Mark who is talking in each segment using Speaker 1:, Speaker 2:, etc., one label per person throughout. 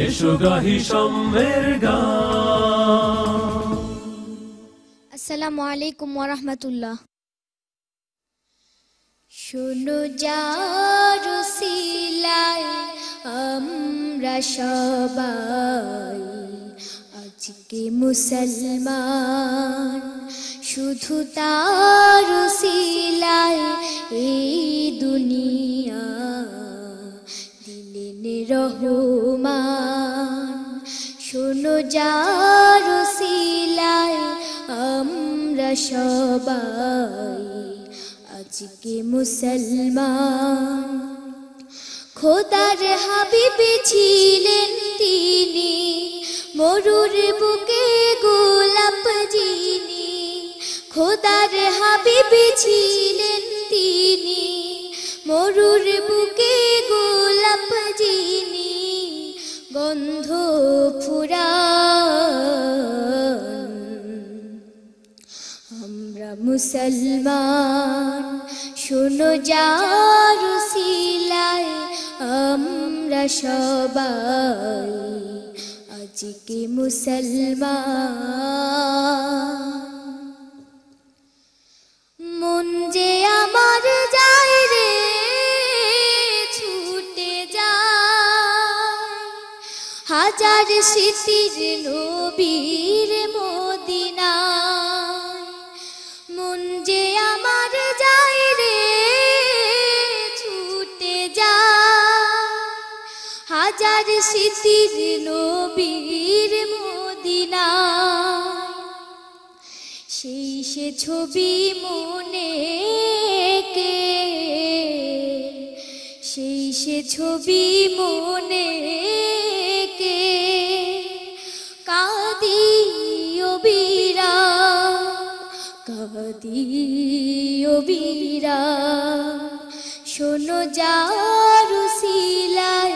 Speaker 1: এসো গাহি সাম্যের গান।
Speaker 2: আসসালামু আলাইকুম ওয়া রাহমাতুল্লাহ। শোনো যার উসিলায় আমরা সবাই আজকে মুসলমান, শুধু তার উসিলায় এই দুনিয়া দিলেন রহমান। শোনো যার উসিলায় আমরা সবাই আজকে মুসলমান। খোদার হাবিব ছিলেন তিনি, মরুর বুকে গোলাপ যিনি। খোদার হাবিব ছিলেন তিনি, মরুর বুকে গোলাপ যিনি। গন্ধ ফুরান আমরা মুসলমান। শোনো যার উসিলায় আমরা সবাই আজকে মুসলমান। মন যে আমার যায় রে ছুটে যায়, হাজার স্মৃতির নবীর মদিনায়। মন যে আমার যায় রে ছুটে যায়, হাজার স্মৃতির নবীর মদিনায়। সেই সে ছবি মনে কে, সেই সে ছবি মনে কে। কাঁদি ও বীরা, কাঁদি ও বীরা। শোনো যার উসিলায়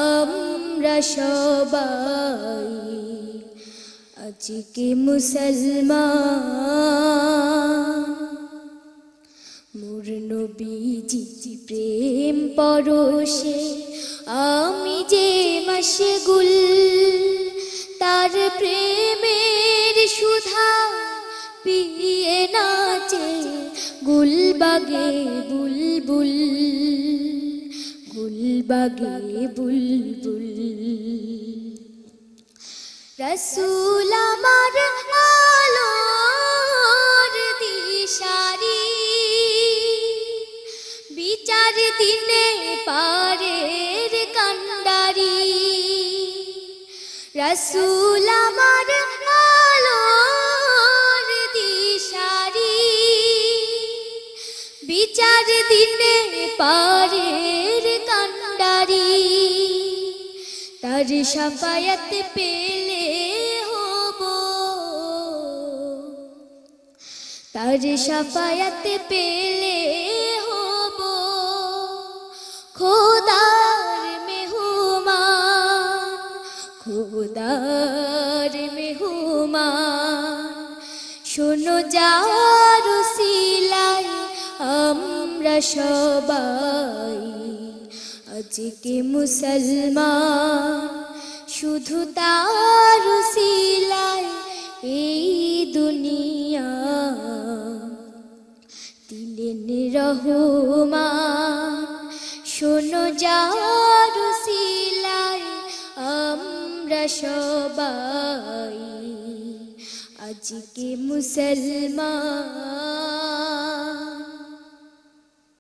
Speaker 2: আমরা সবাই আজকে মুসলমান। মোর নবীজি প্রেম পরশে আমি যে মশগুল, তার প্রেমের সুধা পিয়ে নাচে গুলবাগে বুলবুল, গুলবাগে বুলবুল। রসুল আমার আলোর দিশারি, বিচার দিনে পারের কান্ডারি। রসুল আমার আলোর দিশারি, বিচার দিনে পারের কান্ডারি। তার শাফায়াত পেলে হব, তার শাফায়াত পেলে হব খোদার মেহমান, খোদার মেহমান। শোনো যার উসিলায় আমরা সবাই আজকে মুসলমান। শুধু তার উসিলায় এই দুনিয়া দিলেন রহমান। শোনো যার উসিলায় আমরা সবাই আজকে মুসলমান।